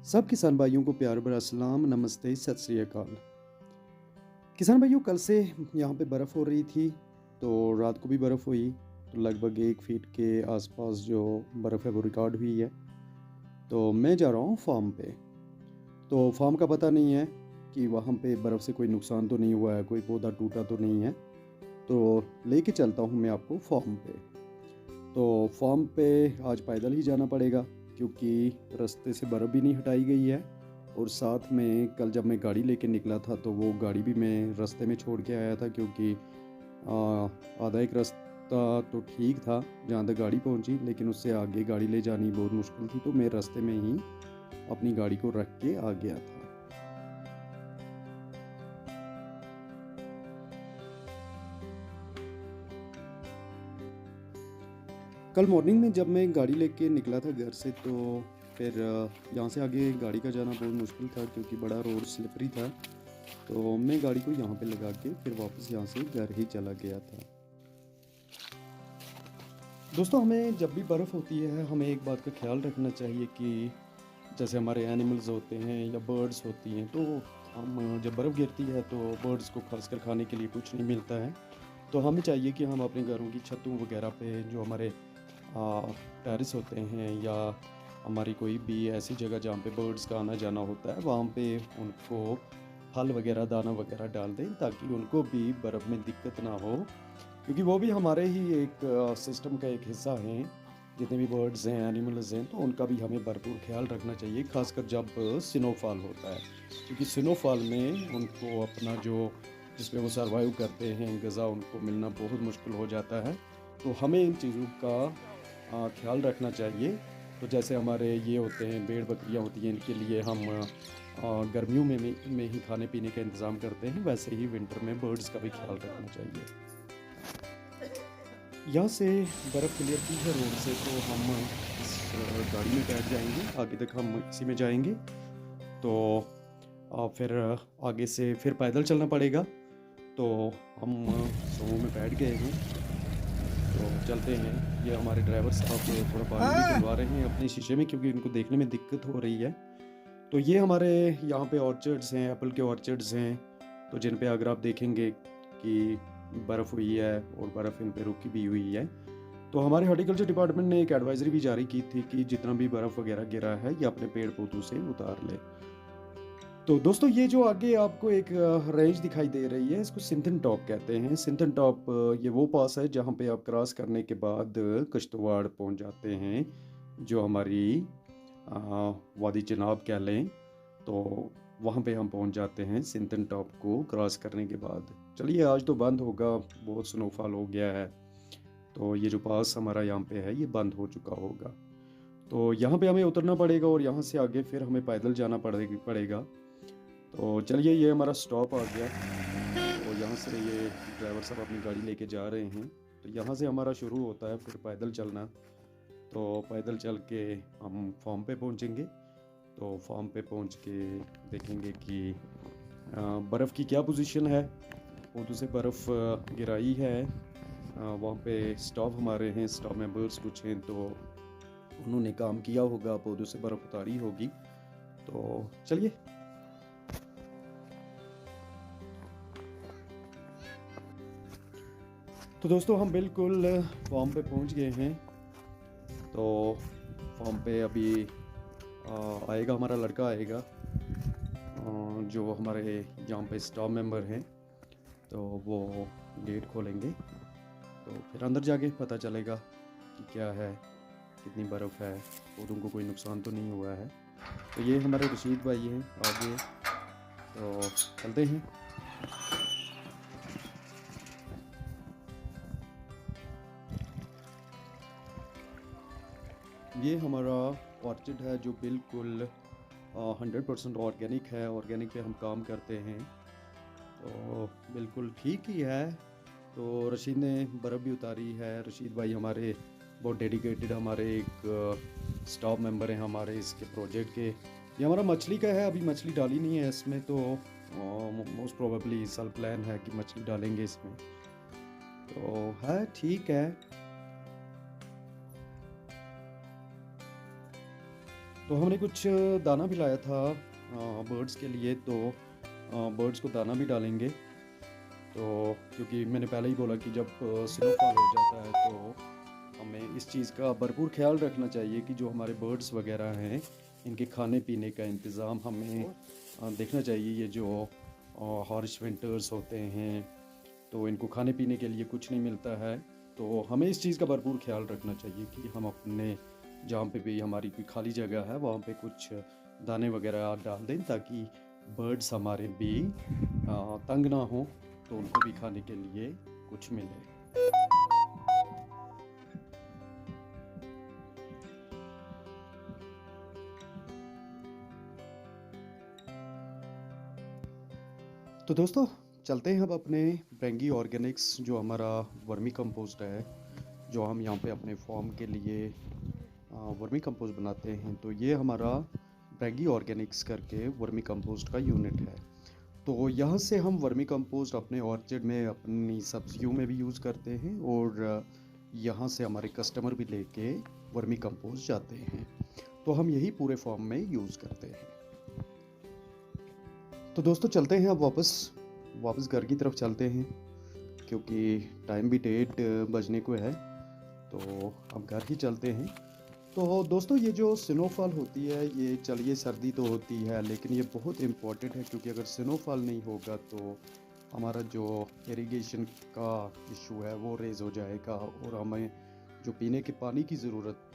सब किसान भाइयों को प्यार भरा सलाम, नमस्ते, सत श्री अकाल। किसान भाइयों, कल से यहाँ पे बर्फ़ हो रही थी, तो रात को भी बर्फ़ हुई। तो लगभग 1 फीट के आसपास जो बर्फ़ है वो रिकॉर्ड हुई है। तो मैं जा रहा हूँ फार्म पे। तो फार्म का पता नहीं है कि वहाँ पे बर्फ़ से कोई नुकसान तो नहीं हुआ है, कोई पौधा टूटा तो नहीं है। तो लेके चलता हूँ मैं आपको फार्म पे। तो फार्म पे आज पैदल ही जाना पड़ेगा, क्योंकि रास्ते से बर्फ़ भी नहीं हटाई गई है। और साथ में कल जब मैं गाड़ी लेके निकला था तो वो गाड़ी भी मैं रास्ते में छोड़ के आया था, क्योंकि आधा एक रास्ता तो ठीक था जहाँ तक गाड़ी पहुँची, लेकिन उससे आगे गाड़ी ले जानी बहुत मुश्किल थी। तो मैं रास्ते में ही अपनी गाड़ी को रख के आ गया था। कल मॉर्निंग में जब मैं गाड़ी लेके निकला था घर से, तो फिर यहाँ से आगे गाड़ी का जाना बहुत मुश्किल था, क्योंकि बड़ा रोड स्लिपरी था। तो मैं गाड़ी को यहाँ पे लगा के फिर वापस यहाँ से घर ही चला गया था। दोस्तों, हमें जब भी बर्फ़ होती है हमें एक बात का ख्याल रखना चाहिए कि जैसे हमारे एनिमल्स होते हैं या बर्ड्स होती हैं, तो हम जब बर्फ़ गिरती है तो बर्ड्स को खासकर खाने के लिए कुछ नहीं मिलता है। तो हमें चाहिए कि हम अपने घरों की छतों वगैरह पे जो हमारे टेरेस होते हैं, या हमारी कोई भी ऐसी जगह जहाँ पे बर्ड्स का आना जाना होता है, वहाँ पे उनको फल वगैरह दाना वगैरह डाल दें, ताकि उनको भी बर्फ़ में दिक्कत ना हो, क्योंकि वो भी हमारे ही एक सिस्टम का एक हिस्सा हैं। जितने भी बर्ड्स हैं, एनिमल्स हैं, तो उनका भी हमें भरपूर ख्याल रखना चाहिए, खासकर जब स्नोफॉल होता है, क्योंकि स्नोफॉल में उनको अपना जो जिसमें वो सर्वाइव करते हैं ग़िज़ा, उनको मिलना बहुत मुश्किल हो जाता है। तो हमें इन चीज़ों का ख्याल रखना चाहिए। तो जैसे हमारे ये होते हैं, भेड़ बकरियाँ होती हैं, इनके लिए हम गर्मियों में ही खाने पीने का इंतज़ाम करते हैं, वैसे ही विंटर में बर्ड्स का भी ख्याल रखना चाहिए। यहाँ से बर्फ़ क्लियर की है रोड से, तो हम इस गाड़ी में बैठ जाएंगे, आगे तक हम इसी में जाएंगे। तो फिर आगे से फिर पैदल चलना पड़ेगा। तो हम सुमो में बैठ गए हैं, तो चलते हैं। ये हमारे ड्राइवर साहब थोड़ा पानी भी डलवा रहे हैं अपने शीशे में, क्योंकि उनको देखने में दिक्कत हो रही है। तो ये हमारे यहाँ पे ऑर्चर्ड्स हैं, एप्पल के ऑर्चर्ड्स हैं, तो जिन पे अगर आप देखेंगे कि बर्फ़ हुई है और बर्फ़ इन पे रुकी भी हुई है। तो हमारे हॉर्टिकल्चर डिपार्टमेंट ने एक एडवाइजरी भी जारी की थी कि जितना भी बर्फ़ वगैरह गिरा है ये अपने पेड़ पौधों से उतार ले। तो दोस्तों, ये जो आगे आपको एक रेंज दिखाई दे रही है, इसको सिंथन टॉप कहते हैं। सिंथन टॉप ये वो पास है जहाँ पे आप क्रॉस करने के बाद किश्तवाड़ पहुँच जाते हैं, जो हमारी वादी चिनाब कह लें। तो वहाँ पे हम पहुँच जाते हैं सिंथन टॉप को क्रॉस करने के बाद। चलिए, आज तो बंद होगा, बहुत स्नोफॉल हो गया है, तो ये जो पास हमारा यहाँ पे है ये बंद हो चुका होगा। तो यहाँ पे हमें उतरना पड़ेगा और यहाँ से आगे फिर हमें पैदल जाना पड़ेगा। तो चलिए, ये हमारा स्टॉप आ गया। तो यहाँ से ये ड्राइवर साहब अपनी गाड़ी लेके जा रहे हैं। तो यहाँ से हमारा शुरू होता है फिर पैदल चलना। तो पैदल चल के हम फार्म पे पहुँचेंगे। तो फार्म पे पहुँच के देखेंगे कि बर्फ़ की क्या पोजीशन है। पौधों से बर्फ़ गिराई है। वहाँ पे स्टाफ हमारे हैं, स्टाफ मेंबर्स कुछ हैं, तो उन्होंने काम किया होगा, पौधों से बर्फ़ उतारी होगी। तो चलिए। तो दोस्तों, हम बिल्कुल फार्म पे पहुंच गए हैं। तो फार्म पे अभी आएगा, हमारा लड़का आएगा, जो हमारे यहाँ पे स्टाफ मेंबर हैं। तो वो गेट खोलेंगे, तो फिर अंदर जाके पता चलेगा कि क्या है, कितनी बर्फ़ है, पौधों को कोई नुकसान तो नहीं हुआ है। तो ये हमारे रशीद भाई हैं आगे, तो चलते हैं। ये हमारा ऑर्चिड है, जो बिल्कुल 100% ऑर्गेनिक है। ऑर्गेनिक पे हम काम करते हैं, तो बिल्कुल ठीक ही है। तो रशीद ने बर्फ़ भी उतारी है। रशीद भाई हमारे बहुत डेडिकेटेड, हमारे एक स्टाफ मेंबर हैं हमारे इसके प्रोजेक्ट के। ये हमारा मछली का है, अभी मछली डाली नहीं है इसमें, तो मोस्ट प्रोबेबली इस साल प्लान है कि मछली डालेंगे इसमें। तो है, ठीक है। तो हमने कुछ दाना भी लाया था बर्ड्स के लिए, तो बर्ड्स को दाना भी डालेंगे। तो क्योंकि मैंने पहले ही बोला कि जब स्नोफॉल हो जाता है तो हमें इस चीज़ का भरपूर ख्याल रखना चाहिए कि जो हमारे बर्ड्स वगैरह हैं इनके खाने पीने का इंतज़ाम हमें देखना चाहिए। ये जो हार्श विंटर्स होते हैं तो इनको खाने पीने के लिए कुछ नहीं मिलता है, तो हमें इस चीज़ का भरपूर ख्याल रखना चाहिए कि हम अपने जहाँ पे भी हमारी कोई खाली जगह है वहाँ पे कुछ दाने वगैरह डाल दें ताकि बर्ड्स हमारे भी तंग ना हो, तो उनको भी खाने के लिए कुछ मिले। तो दोस्तों चलते हैं अब अपने ब्रेंगी ऑर्गेनिक्स जो हमारा वर्मी कंपोस्ट है, जो हम यहाँ पे अपने फॉर्म के लिए वर्मी कंपोस्ट बनाते हैं। तो ये हमारा ब्रेंगी ऑर्गेनिक्स करके वर्मी कंपोस्ट का यूनिट है। तो यहाँ से हम वर्मी कंपोस्ट अपने ऑर्चर्ड में अपनी सब्जियों में भी यूज़ करते हैं और यहाँ से हमारे कस्टमर भी लेके वर्मी कंपोस्ट जाते हैं। तो हम यही पूरे फॉर्म में यूज़ करते हैं। तो दोस्तों चलते हैं अब वापस घर की तरफ चलते हैं क्योंकि टाइम भी 8 बजने को है, तो अब घर ही चलते हैं। तो दोस्तों ये जो स्नोफॉल होती है, ये चलिए सर्दी तो होती है लेकिन ये बहुत इम्पॉर्टेंट है क्योंकि अगर स्नोफॉल नहीं होगा तो हमारा जो इरिगेशन का इशू है वो रेज़ हो जाएगा और हमें जो पीने के पानी की ज़रूरत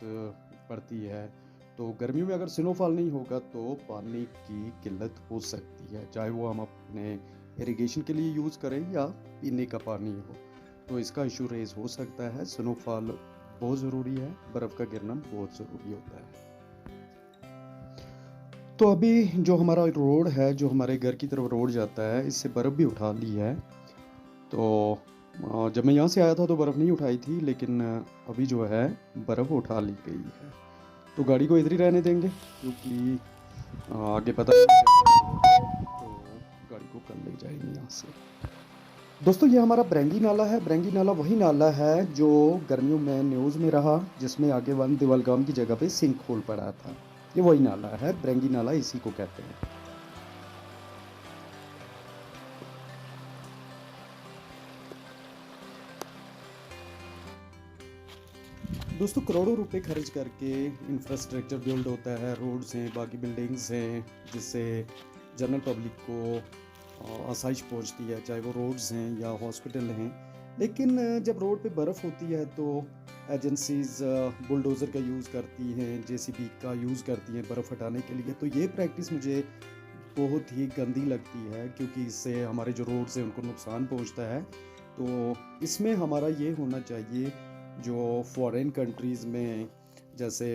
पड़ती है। तो गर्मियों में अगर स्नोफॉल नहीं होगा तो पानी की किल्लत हो सकती है, चाहे वो हम अपने इरिगेशन के लिए यूज़ करें या पीने का पानी हो, तो इसका इशू रेज़ हो सकता है। स्नोफॉल बहुत ज़रूरी है, बर्फ़ का गिरना बहुत ज़रूरी होता है। तो अभी जो हमारा रोड है, जो हमारे घर की तरफ रोड जाता है, इससे बर्फ़ भी उठा ली है। तो जब मैं यहाँ से आया था तो बर्फ़ नहीं उठाई थी, लेकिन अभी जो है बर्फ़ उठा ली गई है। तो गाड़ी को इधर ही रहने देंगे क्योंकि आगे पता नहीं तो गाड़ी को कल ले जाएंगे यहाँ से। दोस्तों ये हमारा ब्रेंगी नाला है। ब्रेंगी नाला वही नाला है जो गर्मियों में न्यूज़ में रहा, जिसमें आगे वन दिवालगाम की जगह पे सिंक होल पड़ा था। ये वही नाला है, ब्रेंगी नाला इसी को कहते हैं। दोस्तों करोड़ों रुपए खर्च करके इंफ्रास्ट्रक्चर बिल्ड होता है, रोड्स हैं, बाकी बिल्डिंग्स हैं, जिससे जनरल पब्लिक को आसाइश पहुंचती है, चाहे वो रोड्स हैं या हॉस्पिटल हैं। लेकिन जब रोड पे बर्फ़ होती है तो एजेंसीज़ बुलडोज़र का यूज़ करती हैं, जेसीबी का यूज़ करती हैं बर्फ़ हटाने के लिए। तो ये प्रैक्टिस मुझे बहुत ही गंदी लगती है क्योंकि इससे हमारे जो रोड्स हैं उनको नुकसान पहुंचता है। तो इसमें हमारा ये होना चाहिए, जो फॉरेन कंट्रीज़ में जैसे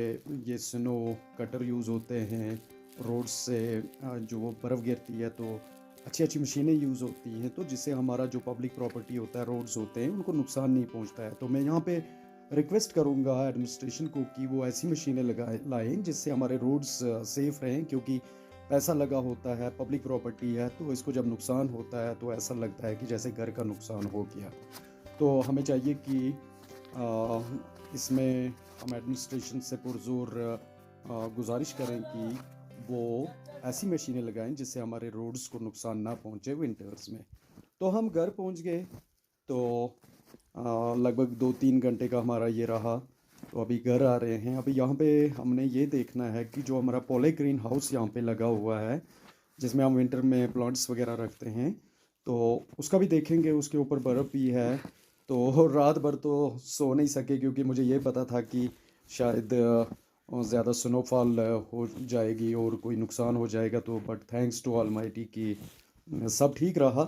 ये स्नो कटर यूज़ होते हैं, रोड्स से जो वो बर्फ़ गिरती है तो अच्छी अच्छी मशीनें यूज़ होती हैं, तो जिससे हमारा जो पब्लिक प्रॉपर्टी होता है, रोड्स होते हैं, उनको नुकसान नहीं पहुंचता है। तो मैं यहाँ पे रिक्वेस्ट करूँगा एडमिनिस्ट्रेशन को कि वो ऐसी मशीनें लाएं जिससे हमारे रोड्स सेफ़ रहें, क्योंकि पैसा लगा होता है, पब्लिक प्रॉपर्टी है, तो इसको जब नुकसान होता है तो ऐसा लगता है कि जैसे घर का नुकसान हो गया। तो हमें चाहिए कि इसमें हम एडमिनिस्ट्रेशन से पुरज़ोर गुजारिश करें कि वो ऐसी मशीनें लगाएं जिससे हमारे रोड्स को नुकसान ना पहुंचे विंटर्स में। तो हम घर पहुंच गए, तो लगभग 2-3 घंटे का हमारा ये रहा। तो अभी घर आ रहे हैं। अभी यहाँ पे हमने ये देखना है कि जो हमारा पॉली ग्रीन हाउस यहाँ पे लगा हुआ है, जिसमें हम विंटर में प्लांट्स वगैरह रखते हैं, तो उसका भी देखेंगे। उसके ऊपर बर्फ़ भी है, तो रात भर तो सो नहीं सके क्योंकि मुझे ये पता था कि शायद ज़्यादा स्नोफॉल हो जाएगी और कोई नुकसान हो जाएगा। तो बट थैंक्स टू ऑलमाइटी कि सब ठीक रहा,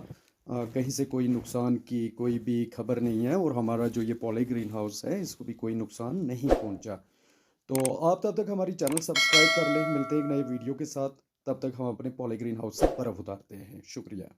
कहीं से कोई नुकसान की कोई भी खबर नहीं है और हमारा जो ये पॉली ग्रीन हाउस है इसको भी कोई नुकसान नहीं पहुंचा। तो आप तब तक हमारी चैनल सब्सक्राइब कर लें। मिलते हैं एक नए वीडियो के साथ, तब तक हम अपने पॉली ग्रीन हाउस से बर्फ़ उतारते हैं। शुक्रिया।